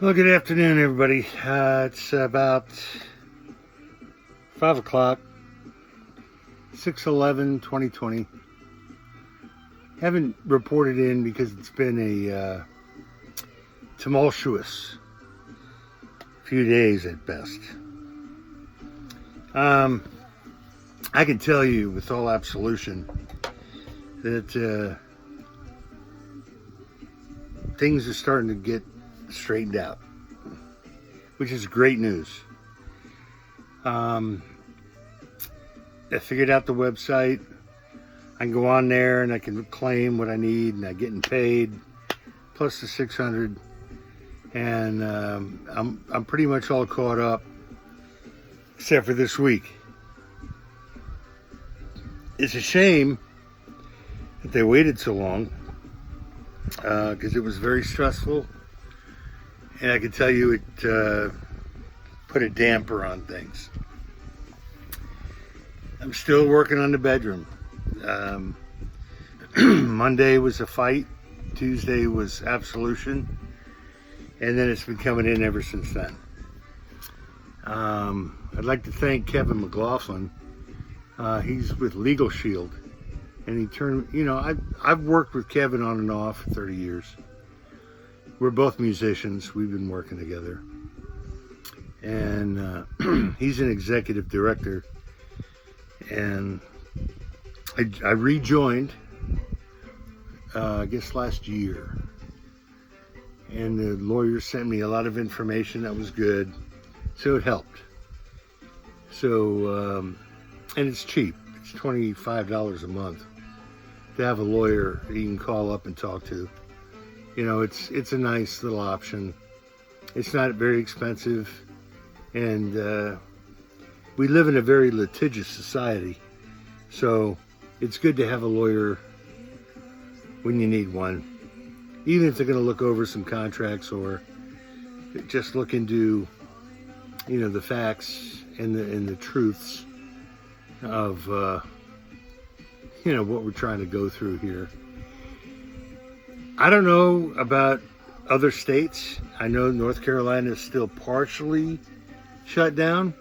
Well, good afternoon, everybody. It's about 5 o'clock, 6/11/2020. Haven't reported in because it's been a tumultuous few days at best. I can tell you with all absolution that things are starting to get straightened out, which is great news. I figured out the website. I can go on there and I can claim what I need, and I'm getting paid plus the 600, and I'm pretty much all caught up except for this week. It's a shame that they waited so long because it was very stressful. And I can tell you it put a damper on things. I'm still working on the bedroom. Monday was a fight. Tuesday was absolution. And then it's been coming in ever since then. I'd like to thank Kevin McLaughlin. He's with Legal Shield. And he turned, I've worked with Kevin on and off for 30 years. We're both musicians. We've been working together. And he's an executive director. And I rejoined, I guess last year. And the lawyer sent me a lot of information that was good. So it helped. So, and it's cheap. It's $25 a month to have a lawyer you can call up and talk to. It's a nice little option. It's not very expensive, and we live in a very litigious society, so it's good to have a lawyer when you need one, even if they're going to look over some contracts or just look into, the facts and the truths of, what we're trying to go through here. I don't know about other states. I know North Carolina is still partially shut down.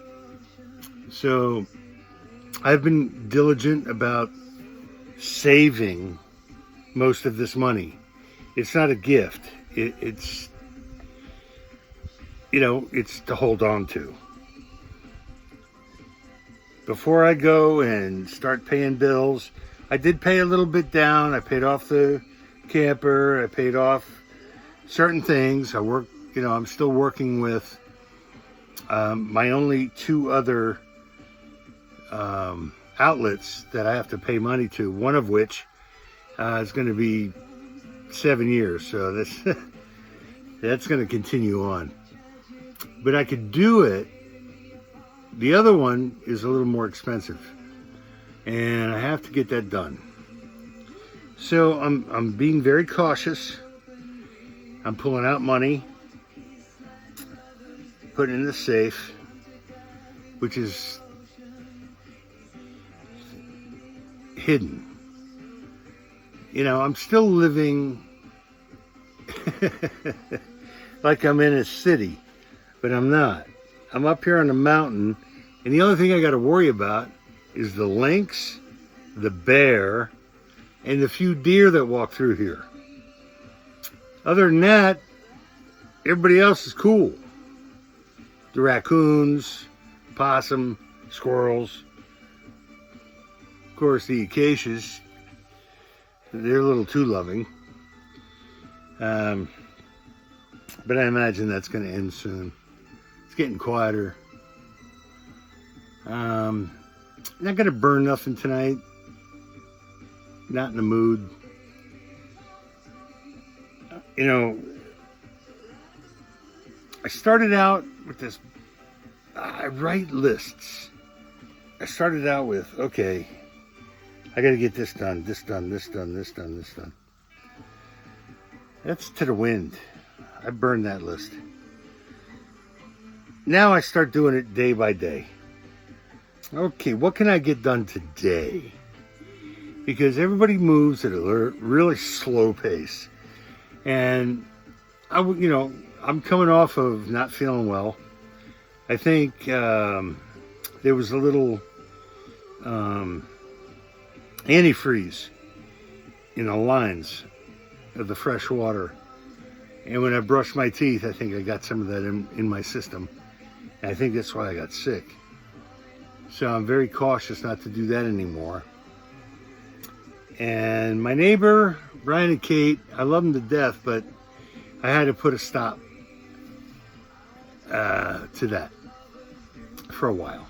So I've been diligent about saving most of this money. It's not a gift. It's to hold on to. Before I go and start paying bills, I did pay a little bit down. I paid off the camper. I paid off certain things. I'm still working with my only two other outlets that I have to pay money to, one of which is going to be 7 years. So that's going to continue on. But I could do it. The other one is a little more expensive, and I have to get that done. So I'm being very cautious. I'm pulling out money, putting it in the safe, which is hidden. I'm still living like I'm in a city, but I'm not. I'm up here on the mountain, and the only thing I got to worry about is the lynx, the bear, and the few deer that walk through here. Other than that, everybody else is cool. The raccoons, possum, squirrels, of course the acacias, they're a little too loving. But I imagine that's going to end soon. It's getting quieter. Not going to burn nothing tonight. Not in the mood. I started out with this. I write lists. I started out with, okay, I got to get this done, this done, this done, this done, this done. That's to the wind. I burned that list. Now I start doing it day by day. Okay, what can I get done today? Because everybody moves at a really slow pace. And I I'm coming off of not feeling well. I think there was a little antifreeze in the lines of the fresh water. And when I brushed my teeth, I think I got some of that in my system. And I think that's why I got sick. So I'm very cautious not to do that anymore. And my neighbor, Brian and Kate, I love them to death, but I had to put a stop to that for a while.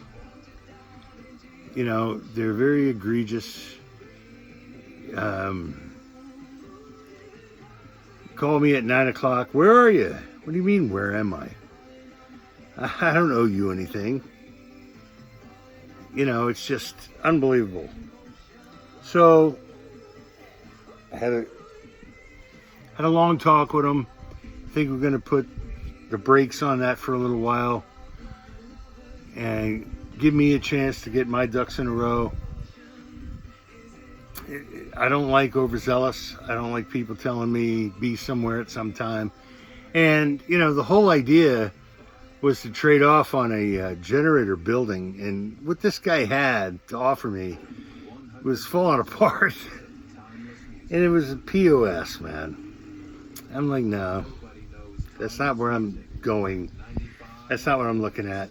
You know, they're very egregious. Call me at 9 o'clock. Where are you? What do you mean, where am I? I don't owe you anything. You know, it's just unbelievable. So I had a long talk with them. I think we're going to put the brakes on that for a little while and give me a chance to get my ducks in a row. I don't like overzealous. I don't like people telling me be somewhere at some time. And, you know, the whole idea was to trade off on a generator building. And what this guy had to offer me was falling apart. And it was a POS, man. I'm like, no, that's not where I'm going. That's not what I'm looking at.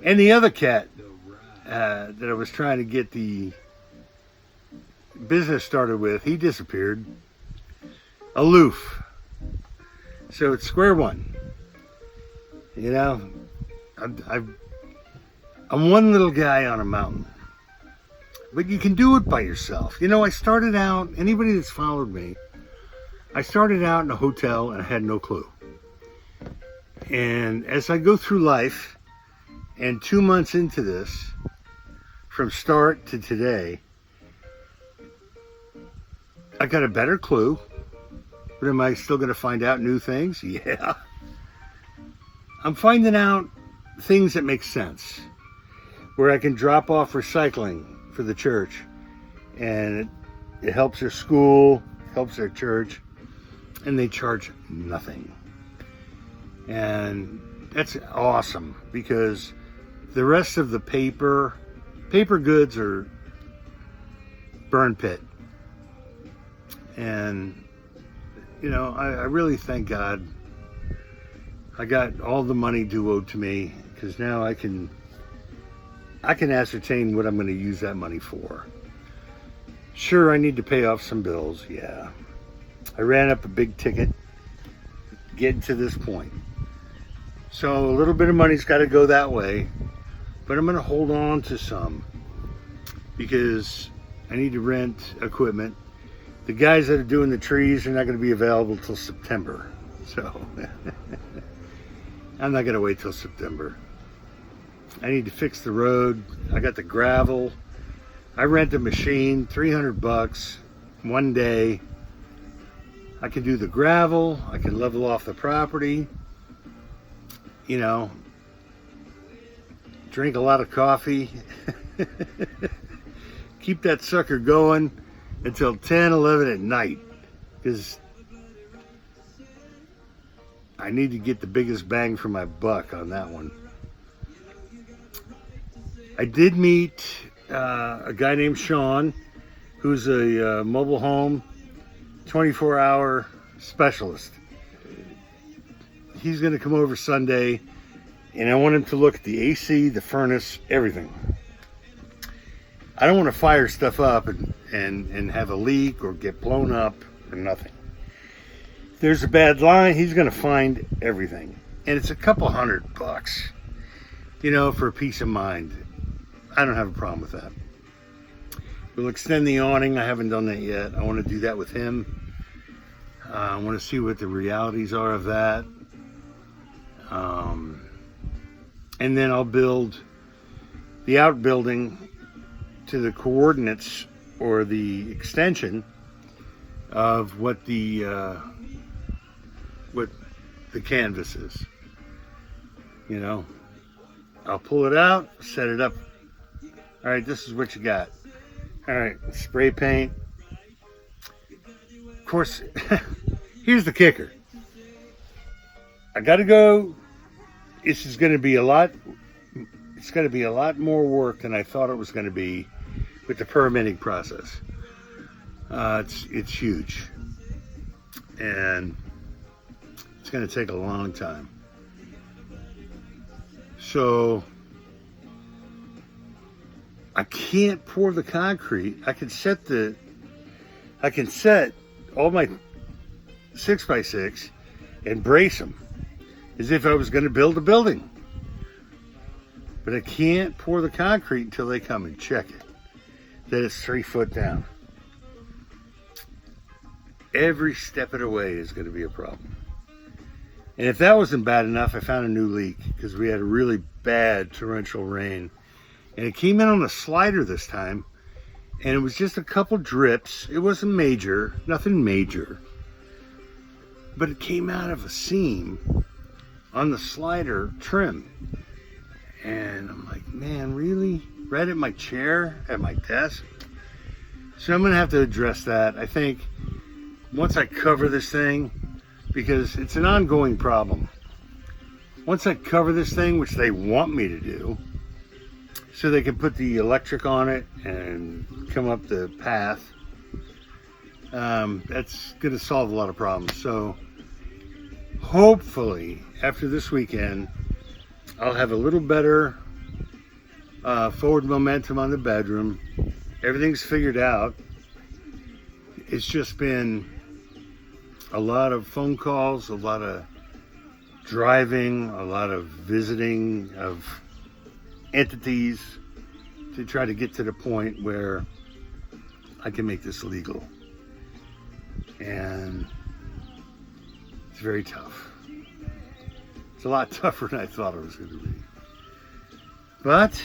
And the other cat that I was trying to get the business started with, he disappeared. Aloof. So it's square one. You know, I'm one little guy on a mountain. But you can do it by yourself. You know, I started out, anybody that's followed me, I started out in a hotel and I had no clue. And as I go through life, and 2 months into this, from start to today, I got a better clue. But am I still going to find out new things? Yeah. I'm finding out things that make sense. Where I can drop off recycling for the church. And it helps their school, helps their church. And they charge nothing. And that's awesome. Because the rest of the paper goods are burn pit. And, you know, I really thank God I got all the money due owed to me, because now I can ascertain what I'm going to use that money for. Sure, I need to pay off some bills, yeah. I ran up a big ticket getting to this point. So a little bit of money's got to go that way, but I'm going to hold on to some because I need to rent equipment. The guys that are doing the trees are not going to be available till September. So I'm not going to wait till September. I need to fix the road. I got the gravel. I rent a machine, $300 one day. I can do the gravel. I can level off the property. You know, drink a lot of coffee. Keep that sucker going until 10, 11 at night, because I need to get the biggest bang for my buck on that one. I did meet a guy named Sean, who's a mobile home 24-hour specialist. He's going to come over Sunday, and I want him to look at the AC, the furnace, everything. I don't want to fire stuff up and have a leak or get blown up or nothing. If there's a bad line, he's going to find everything. And it's a couple $100, you know, for peace of mind. I don't have a problem with that. We'll extend the awning. I haven't done that yet. I want to do that with him. I want to see what the realities are of that. And then I'll build the outbuilding to the coordinates or the extension of what the canvas is. You know, I'll pull it out, set it up. All right, this is what you got. All right, spray paint. Of course, here's the kicker. I got to go. This is going to be a lot. It's going to be a lot more work than I thought it was going to be with the permitting process. It's huge, and it's going to take a long time. So I can't pour the concrete. I can set all my 6x6 and brace them as if I was going to build a building. But I can't pour the concrete until they come and check it, that it's 3 foot down. Every step of the way is going to be a problem. And if that wasn't bad enough, I found a new leak because we had a really bad torrential rain. And it came in on the slider this time, and it was just a couple drips. It wasn't major, nothing major. But it came out of a seam on the slider trim. And I'm like, man, really? Right at my chair, at my desk? So I'm going to have to address that. I think once I cover this thing, because it's an ongoing problem. Once I cover this thing, which they want me to do, so they can put the electric on it and come up the path, that's going to solve a lot of problems. So hopefully after this weekend, I'll have a little better forward momentum on the bedroom. Everything's figured out. It's just been a lot of phone calls, a lot of driving, a lot of visiting of entities to try to get to the point where I can make this legal. And it's very tough. It's a lot tougher than I thought it was going to be. But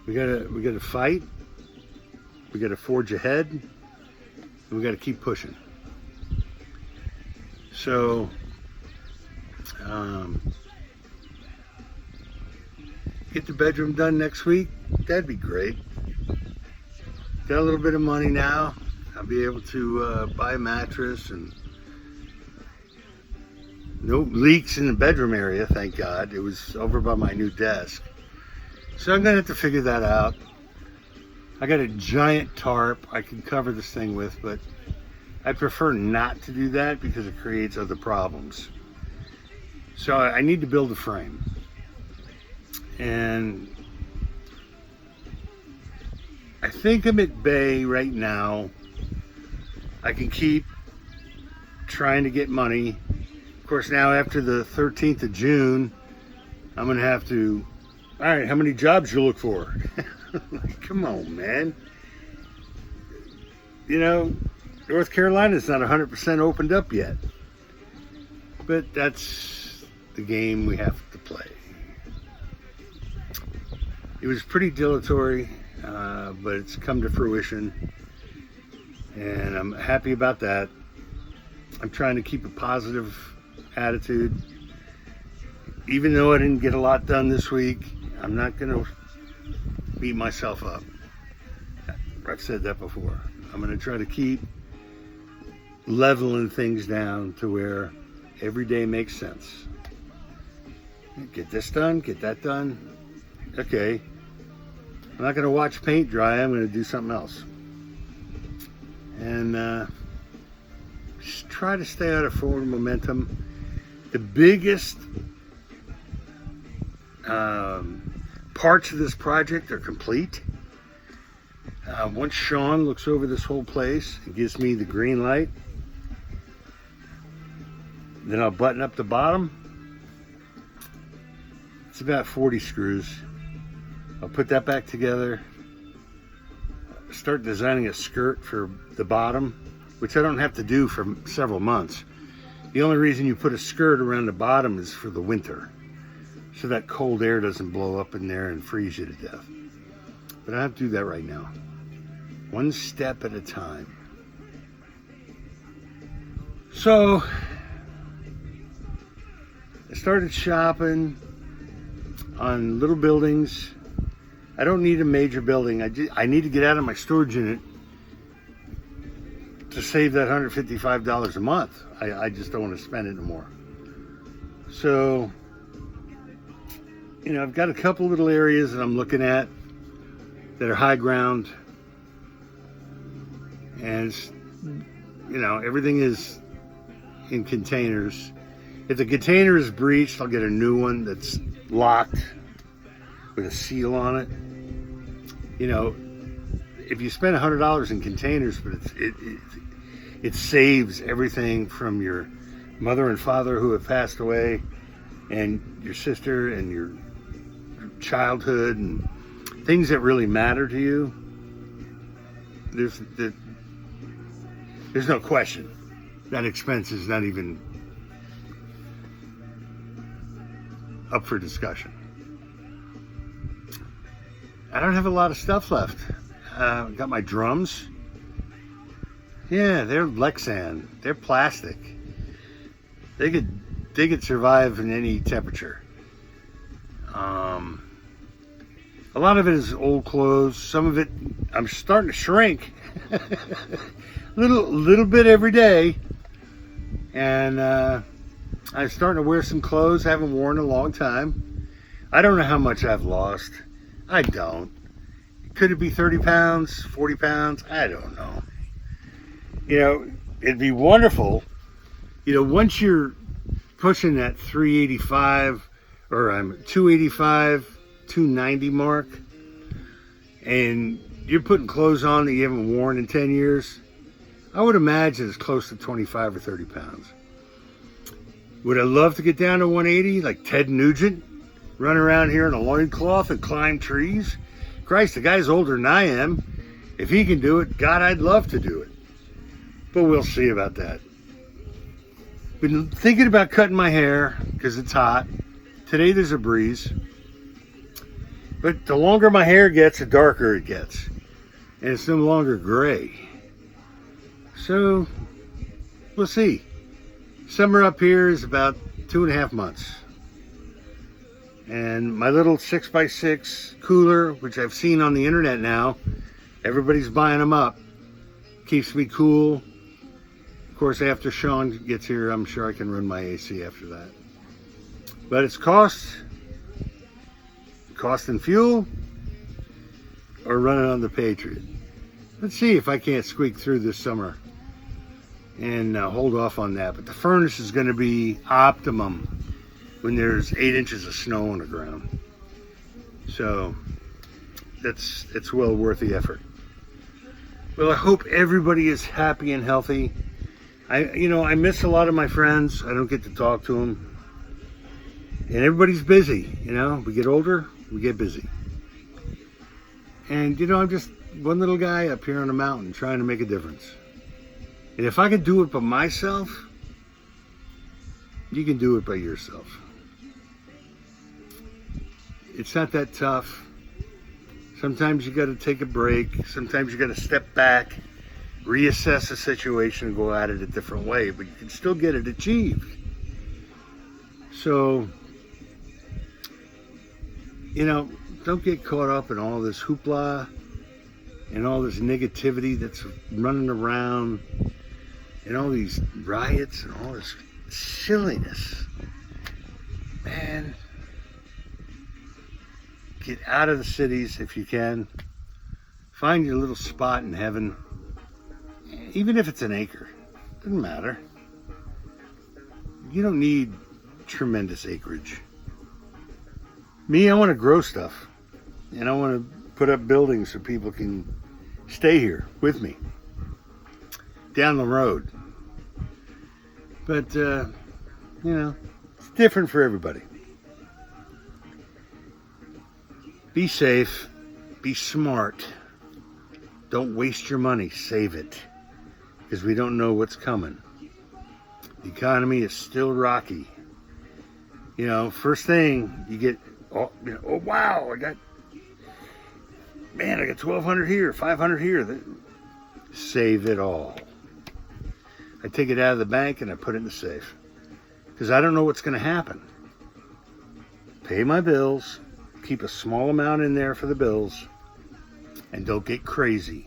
we gotta fight. We gotta forge ahead. And we gotta keep pushing. So get the bedroom done next week. That'd be great. Got a little bit of money now. I'll be able to buy a mattress, and no leaks in the bedroom area, thank God. It was over by my new desk. So I'm gonna have to figure that out. I got a giant tarp I can cover this thing with, but I prefer not to do that because it creates other problems. So I need to build a frame. And I think I'm at bay right now. I can keep trying to get money. Of course, now after the 13th of June, I'm going to have to, all right, how many jobs you look for? Like, come on, man. You know, North Carolina's not 100% opened up yet. But that's the game we have to play. It was pretty dilatory, but it's come to fruition. And I'm happy about that. I'm trying to keep a positive attitude. Even though I didn't get a lot done this week, I'm not going to beat myself up. I've said that before. I'm going to try to keep leveling things down to where every day makes sense. Get this done, get that done. Okay. I'm not going to watch paint dry. I'm going to do something else. And just try to stay out of forward momentum. The biggest parts of this project are complete. Once Sean looks over this whole place and gives me the green light, then I'll button up the bottom. It's about 40 screws. I'll put that back together, start designing a skirt for the bottom, which I don't have to do for several months. The only reason you put a skirt around the bottom is for the winter, so that cold air doesn't blow up in there and freeze you to death. But I have to do that right now, one step at a time. So I started shopping on little buildings. I don't need a major building. I need to get out of my storage unit to save that $155 a month. I just don't want to spend it anymore. So, I've got a couple little areas that I'm looking at that are high ground, and everything is in containers. If the container is breached, I'll get a new one that's locked with a seal on it. If you spend $100 in containers, but it saves everything from your mother and father who have passed away, and your sister, and your childhood, and things that really matter to you. There's no question that expense is not even up for discussion. I don't have a lot of stuff left. Got my drums. Yeah, they're Lexan. They're plastic. They could survive in any temperature. A lot of it is old clothes. Some of it I'm starting to shrink. little bit every day. And I'm starting to wear some clothes I haven't worn in a long time. I don't know how much I've lost. I don't. Could it be 30 pounds, 40 pounds? I don't know. It'd be wonderful. Once you're pushing that 385 or 285, 290 mark, and you're putting clothes on that you haven't worn in 10 years, I would imagine it's close to 25 or 30 pounds. Would I love to get down to 180 like Ted Nugent, run around here in a loincloth and climb trees? Christ, the guy's older than I am. If he can do it, God, I'd love to do it. But we'll see about that. Been thinking about cutting my hair because it's hot. Today there's a breeze. But the longer my hair gets, the darker it gets. And it's no longer gray. So, we'll see. Summer up here is about 2.5 months. And my little 6x6 cooler, which I've seen on the internet now, everybody's buying them up, keeps me cool. Of course, after Sean gets here, I'm sure I can run my AC after that. But it's cost and fuel, or running on the Patriot. Let's see if I can't squeak through this summer and hold off on that. But the furnace is going to be optimum when there's 8 inches of snow on the ground. So it's well worth the effort. Well, I hope everybody is happy and healthy. I miss a lot of my friends. I don't get to talk to them. And everybody's busy, We get older, we get busy. And, I'm just one little guy up here on a mountain trying to make a difference. And if I can do it by myself, you can do it by yourself. It's not that tough. Sometimes you got to take a break. Sometimes you got to step back, reassess the situation, and go at it a different way. But you can still get it achieved. So, don't get caught up in all this hoopla and all this negativity that's running around and all these riots and all this silliness. Man, get out of the cities if you can. Find your little spot in heaven, even if it's an acre. Doesn't matter. You don't need tremendous acreage. Me, I want to grow stuff, and I want to put up buildings so people can stay here with me down the road. But it's different for everybody. Be safe, be smart. Don't waste your money, save it, because we don't know what's coming. The economy is still rocky. First thing you get, oh wow, I got 1,200 here, 500 here. Save it all. I take it out of the bank and I put it in the safe, because I don't know what's going to happen. Pay my bills, keep a small amount in there for the bills, and don't get crazy.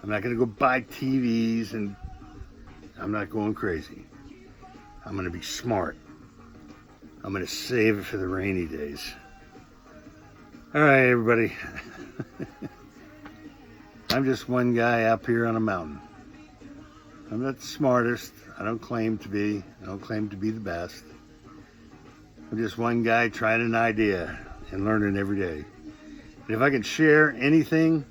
I'm not going to go buy TVs, and I'm not going crazy. I'm going to be smart. I'm going to save it for the rainy days. All right, everybody. I'm just one guy up here on a mountain. I'm not the smartest. I don't claim to be. I don't claim to be the best. I'm just one guy trying an idea and learning every day. And if I can share anything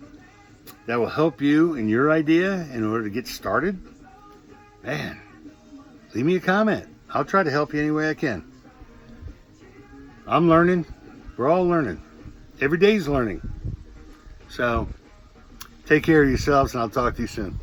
that will help you in your idea in order to get started, man, leave me a comment. I'll try to help you any way I can. I'm learning. We're all learning. Every day's learning. So take care of yourselves, and I'll talk to you soon.